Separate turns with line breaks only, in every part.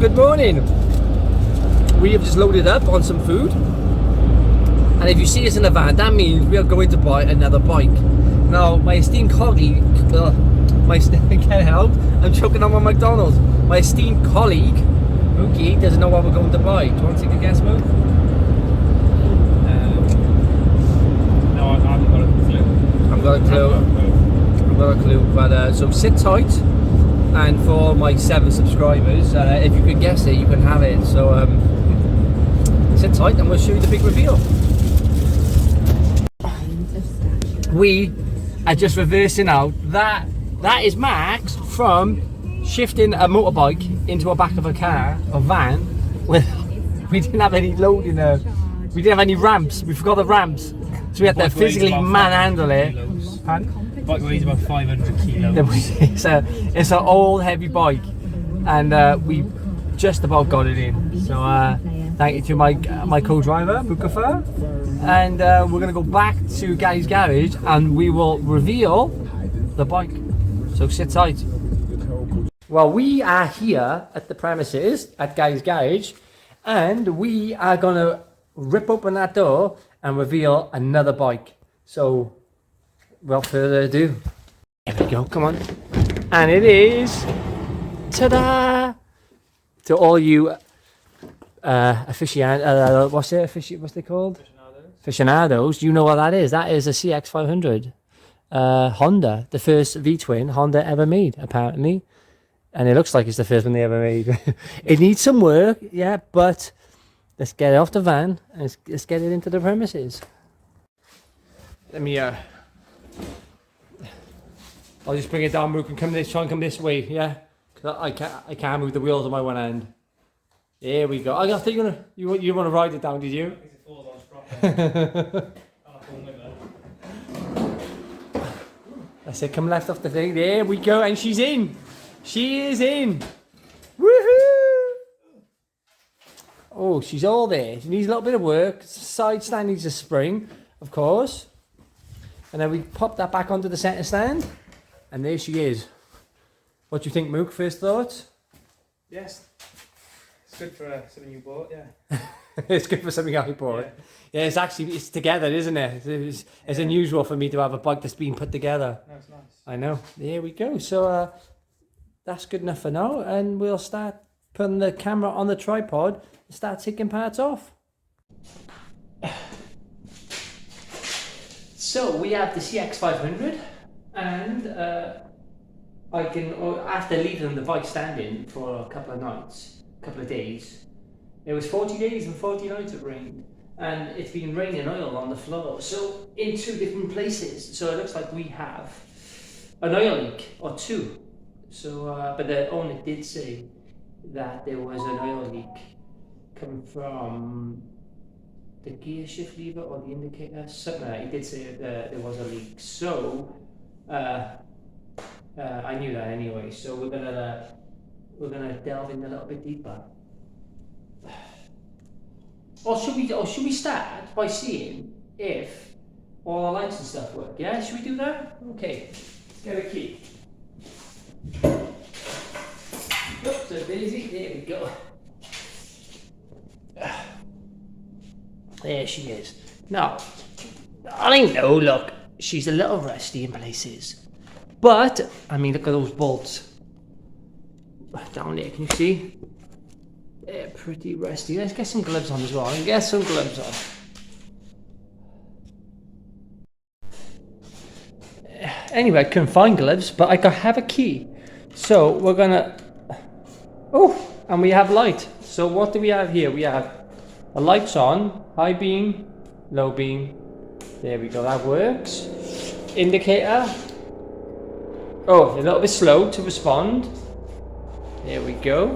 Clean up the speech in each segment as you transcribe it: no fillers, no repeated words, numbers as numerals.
good morning. We have just loaded up on some food, and if you see us in the van, that means we are going to buy another bike. Now, my esteemed colleague, can't help, I'm choking on my McDonald's. My esteemed colleague, Mookie, doesn't know what we're going to buy. Do you want to take a guess, Mook?
No, I haven't got a clue.
I've got a clue, but so sit tight. And for my 7 subscribers, if you can guess it, you can have it. So sit tight and we'll show you the big reveal. We are just reversing out. That is Max from shifting a motorbike into the back of a car, a van. With we didn't have any loading. We didn't have any ramps. We forgot the ramps, so we had to physically manhandle it.
The bike weighs about 500 kilos.
It's an old heavy bike, and we just about got it in. So thank you to my co-driver Mukafa, and we're gonna go back to Guy's garage and we will reveal the bike. So sit tight. Well, we are here at the premises at Guy's garage, and we are gonna rip open that door and reveal another bike. So without further ado, here we go, come on. And it is, ta-da! To all you aficionados, what's they called? Aficionados, you know what that is. That is a CX500 Honda, the first V-twin Honda ever made, apparently. And it looks like it's the first one they ever made. It needs some work, yeah, but let's get it off the van and let's get it into the premises. Let me I'll just bring it down, Mook, and try and come this way, yeah? Cause I can't move the wheels on my one end. There we go. I think you want to ride it down, did you? That's it, come left off the thing. There we go, and she's in. She is in. Woohoo! Oh, she's all there. She needs a little bit of work. Side stand needs a spring, of course. And then we pop that back onto the centre stand. And there she is. What do you think, Mook? First thoughts?
Yes. It's good for something you bought, yeah.
It's good for something I bought. Yeah, it's together, isn't it? It's unusual for me to have a bike that's been put together.
No, it's nice.
I know. There we go. So that's good enough for now. And we'll start putting the camera on the tripod and start taking parts off. So we have the CX500. And I can, after leaving the bike standing for a couple of days, it was 40 days and 40 nights it rained, and it's been raining oil on the floor, so in 2 different places. So it looks like we have an oil leak or 2. So, but the owner did say that there was an oil leak coming from the gear shift lever or the indicator. Something like that. He did say that there was a leak. So. I knew that anyway, so we're gonna delve in a little bit deeper. Or should we start by seeing if all the lights and stuff work? Yeah, should we do that? Okay, let's get a key. Oops, so busy. There we go. There she is. Now, I know. Look. She's a little rusty in places, but I mean, look at those bolts down there. Can you see? They're pretty rusty. Let's get some gloves on as well. Anyway, I couldn't find gloves, but I have a key. So we're gonna. Oh, and we have light. So what do we have here? We have a lights on, high beam, low beam. There we go, that works. Indicator. Oh, a little bit slow to respond. There we go.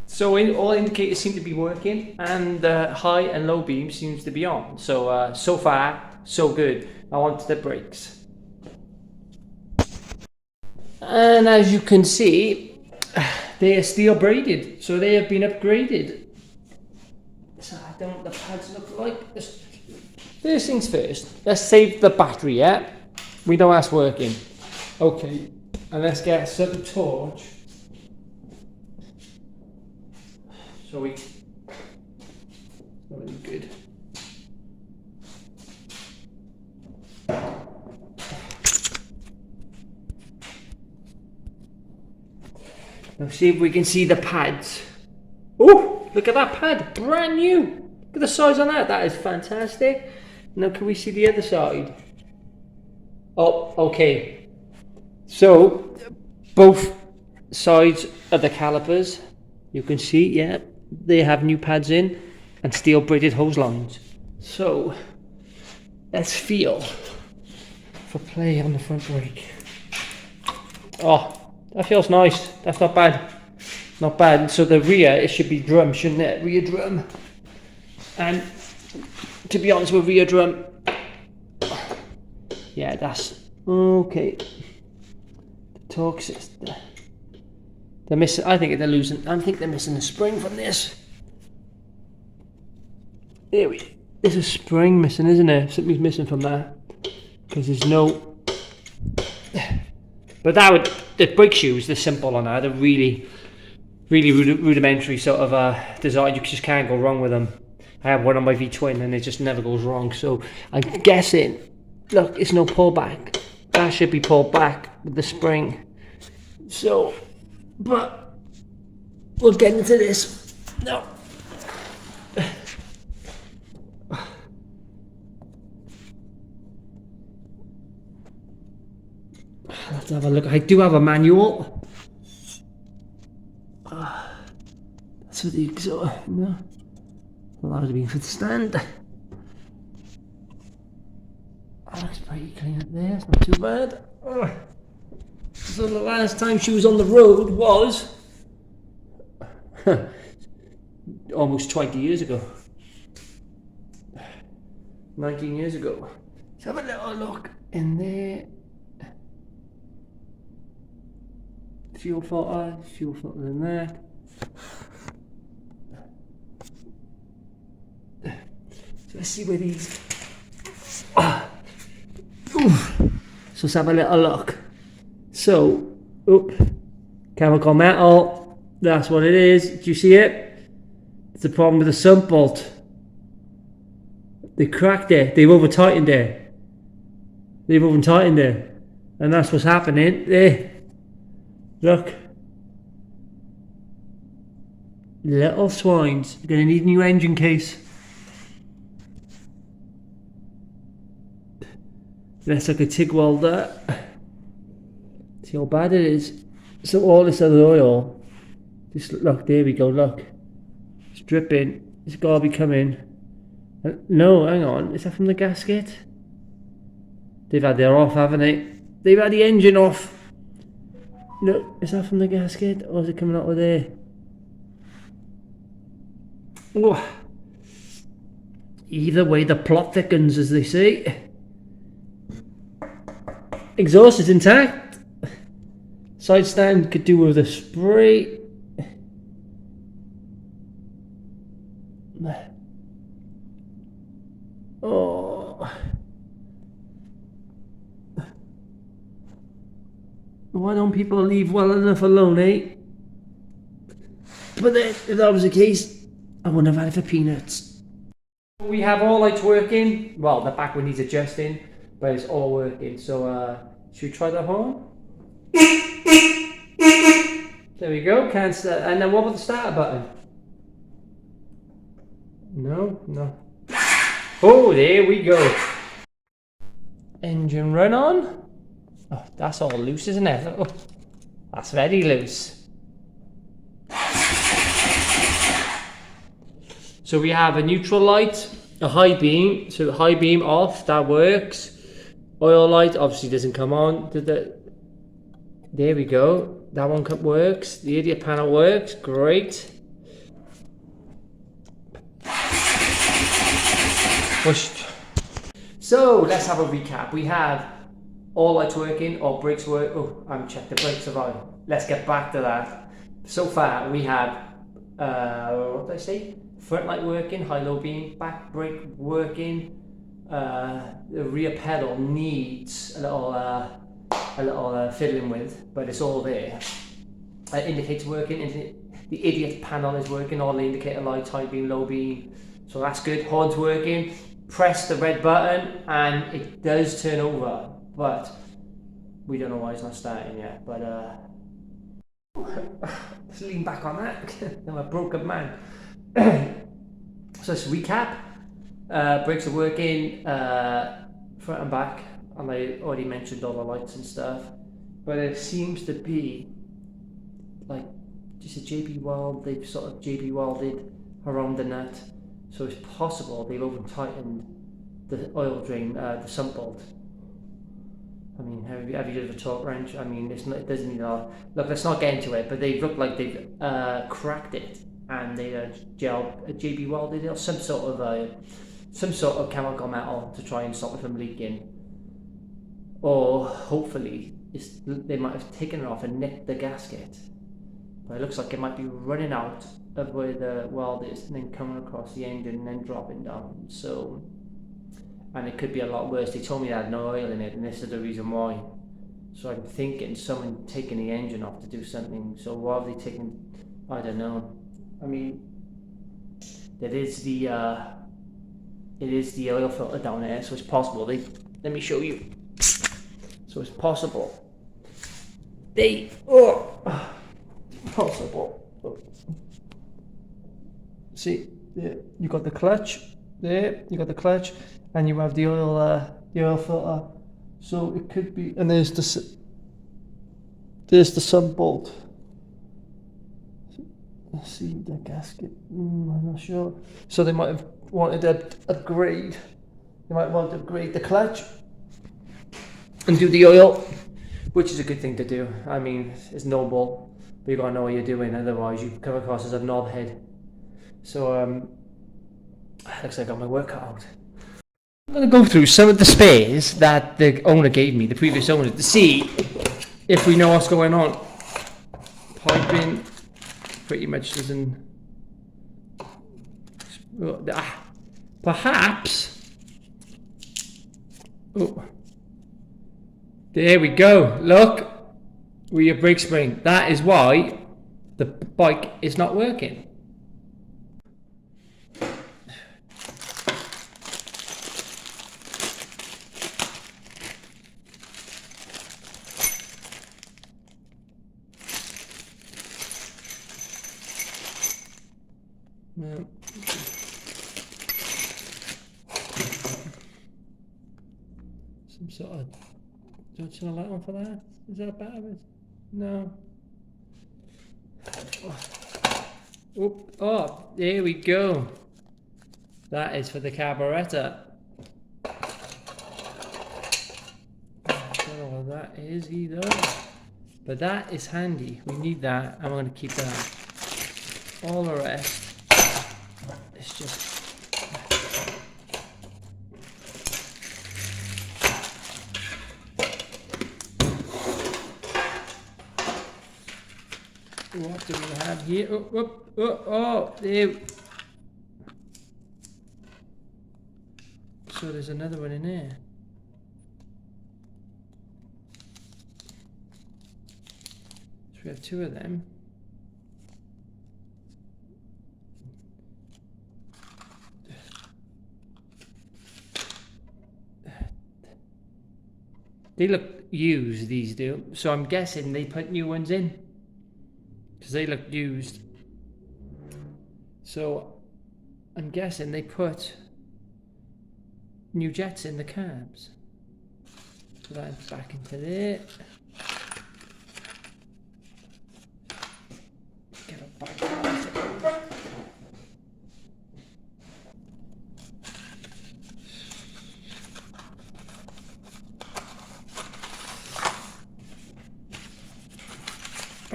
So all indicators seem to be working, and high and low beam seems to be on. So so far, so good. Now on to the brakes. And as you can see, they are steel braided, so they have been upgraded back down what the pads look like. First things first, let's save the battery, yeah? We know that's working. Okay, and let's get some torch. So we... Not really good. Now see if we can see the pads. Oh, look at that pad, brand new. Look at the size on that, that is fantastic. Now can we see the other side? Oh, okay. So, both sides of the calipers, you can see, yeah, they have new pads in and steel braided hose lines. So, let's feel for play on the front brake. Oh, that feels nice. That's not bad. Not bad. So the rear, it should be drum, shouldn't it? Rear drum. And to be honest with rear drum, yeah, that's okay. The torque system. They're missing. I think they're losing. I think they're missing a spring from this. There we. There's a spring missing, isn't there? Something's missing from that because there's no. But that would, the brake shoes, they're simple on that. They're really rudimentary sort of design. You just can't go wrong with them. I have one on my V-twin and it just never goes wrong. So I'm guessing, look, it's no pullback. That should be pulled back with the spring. So, but we'll get into this. No. Let's have a look. I do have a manual. That's for the exhaust. No. Allowed to be for the stand. That looks pretty clean up there. It's not too bad. So the last time she was on the road was almost 20 years ago. 19 years ago. Let's have a little look in there. Fuel filter in there. So let's see where these. So let's have a little look. So, chemical metal. That's what it is. Do you see it? It's the problem with the sump bolt. They cracked it. They've over tightened it. And that's what's happening there. Look. Little swines. You're going to need a new engine case. Let's look at TIG welder. See how bad it is. So all this other oil, just look, there we go, look. It's dripping. It's got to be coming. No, hang on. Is that from the gasket? They've had their off, haven't they? They've had the engine off. No, is that from the gasket or is it coming out of there? Oh. Either way, the plot thickens, as they say. Exhaust is intact. Side stand could do with a spray. Oh. Why don't people leave well enough alone, eh? But then, if that was the case, I wouldn't have had it for peanuts. We have all lights working. Well, the back one needs adjusting, but it's all working. So, should we try the horn? There we go. Can't start. And then what about the starter button? No. Oh, there we go. Engine run on. Oh, that's all loose, isn't it? Oh, that's very loose. So we have a neutral light, a high beam. So high beam off, that works. Oil light obviously doesn't come on. There we go. That one works. The idiot panel works. Great. So let's have a recap. We have all lights working, all brakes work. Oh, I haven't checked the brakes have on. Let's get back to that. So far we have, what did I say? front light working, high-low beam, back brake working. The rear pedal needs a little fiddling with, but it's all there. Indicator working, the idiot panel is working, all the indicator lights, high beam, low beam, so that's good. Horns working. Press the red button and it does turn over, but we don't know why it's not starting yet. But let's lean back on that. I'm a broken man. So let's recap. Brakes are working, front and back, and I already mentioned all the lights and stuff, but it seems to be like just a JB Weld. They've sort of JB welded around the nut, so it's possible they've over tightened the oil drain, the sump bolt. I mean, have you heard of a torque wrench? I mean, it doesn't need a look. Let's not get into it, but they look like they've cracked it and they JB welded it or some sort of chemical metal to try and stop it from leaking, or hopefully they might have taken it off and nicked the gasket. But it looks like it might be running out of where the weld is and then coming across the engine and then dropping down. So, and it could be a lot worse. They told me they had no oil in it, and this is the reason why. So I'm thinking someone taking the engine off to do something. So why have they taken? I don't know. I mean, it is the oil filter down there, so it's possible let me show you. So it's possible possible. See, there you got the clutch. There you got the clutch, and you have the oil filter. So it could be, and there's the sump bolt. Let's see the gasket. I'm not sure. So they might have wanted to upgrade. They might want to upgrade the clutch and do the oil, which is a good thing to do. I mean, it's noble, but you gotta know what you're doing. Otherwise, you come across as a knobhead. So looks like I got my work cut out. I'm gonna go through some of the spares that the owner gave me, the previous owner, to see if we know what's going on. Piping pretty much doesn't. Perhaps. Oh, there we go. Look, with your brake spring. That is why the bike is not working. No. Some sort of. Do you turn a light on for that? Is that a better? No. Oh, there we go. That is for the carburetor. I don't know what that is either, but that is handy. We need that. I'm going to keep that. All the rest. It's just what do we have here? Oh, there. So there's another one in there. So we have two of them. They look used, these do. So I'm guessing they put new ones in, because they look used. So I'm guessing they put new jets in the cabs. So that's back into there. Get it back.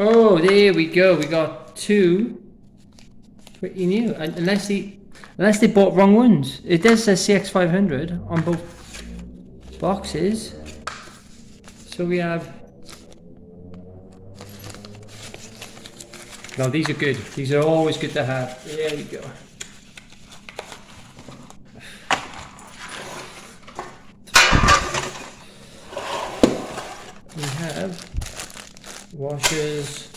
Oh, there we go. We got two pretty new. Unless they bought wrong ones. It does say CX500 on both boxes. So we have. No, these are good. These are always good to have. There we go. have washers,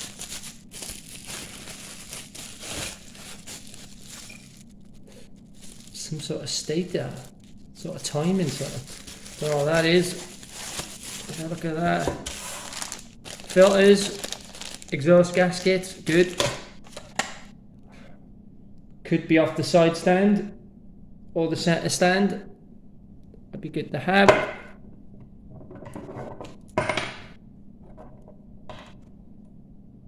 some sort of stator, sort of timing sort of. Don't know what that is. Have a look at that. Filters, exhaust gaskets, good. Could be off the side stand or the center stand. That'd be good to have.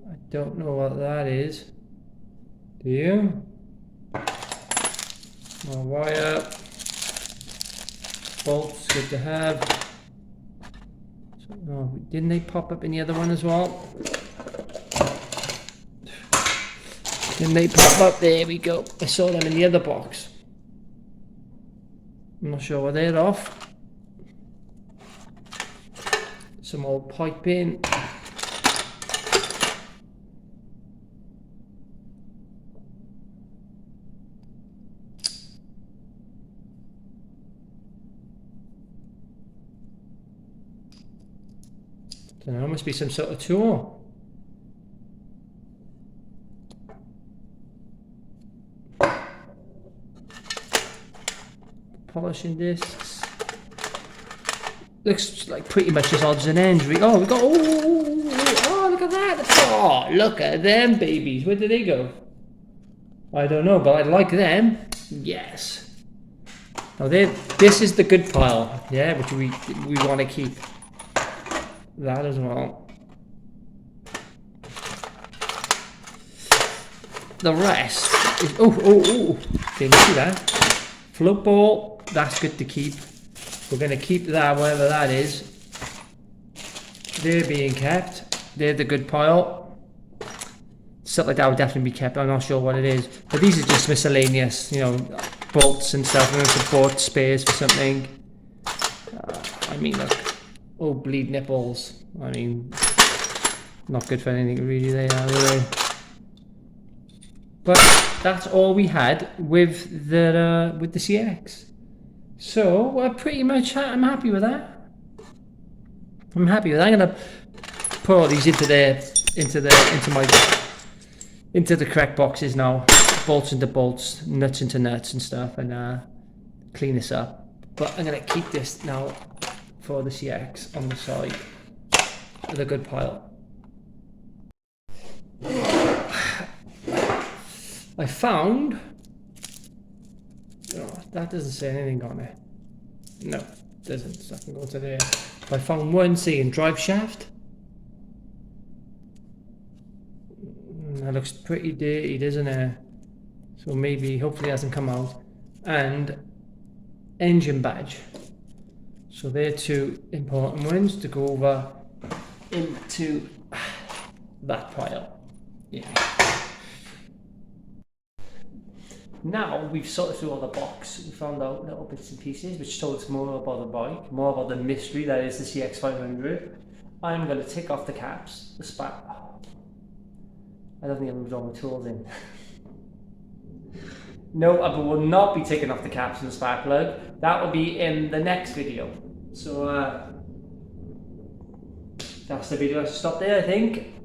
I don't know what that is. Do you? More wire. Bolts, good to have. So, oh, didn't they pop up in the other one as well? Didn't they pop up? There we go. I saw them in the other box. I'm not sure what they're off. Some old piping. Don't know, must be some sort of tool. Polishing discs. Looks like pretty much as odds and ends. Oh, we got. Oh, look at that. Oh, look at them babies. Where did they go? I don't know, but I like them. Yes. Now, this is the good pile. Yeah, which we want to keep. That as well. The rest is. Oh. Can you see that? Float ball. That's good to keep. We're going to keep that, whatever that is. They're being kept. They're the good pile. Stuff like that would definitely be kept. I'm not sure what it is. But these are just miscellaneous, you know, bolts and stuff. We're going to support spares for something. I mean, look. Oh, bleed nipples. I mean, not good for anything really, they are, really. But that's all we had with the CX. So we're pretty much. I'm happy with that. I'm happy with that. I'm gonna put all these into the correct boxes now. Bolts into bolts, nuts into nuts and stuff, and clean this up. But I'm gonna keep this now for the CX on the side with a good pile. I found. Oh, that doesn't say anything on it. No, it doesn't. So I can go to there. I found one saying drive shaft. That looks pretty dirty, doesn't it? So maybe, hopefully it hasn't come out. And engine badge. So they're two important ones to go over into that pile. Yeah. Now we've sorted through all the box, we found out little bits and pieces which told us more about the bike, more about the mystery that is the CX500. I'm going to take off the caps, the spark. I don't think I moved all my tools in. No, I will not be taking off the caps and the spark plug. That will be in the next video. So that's the video. I should stop there, I think.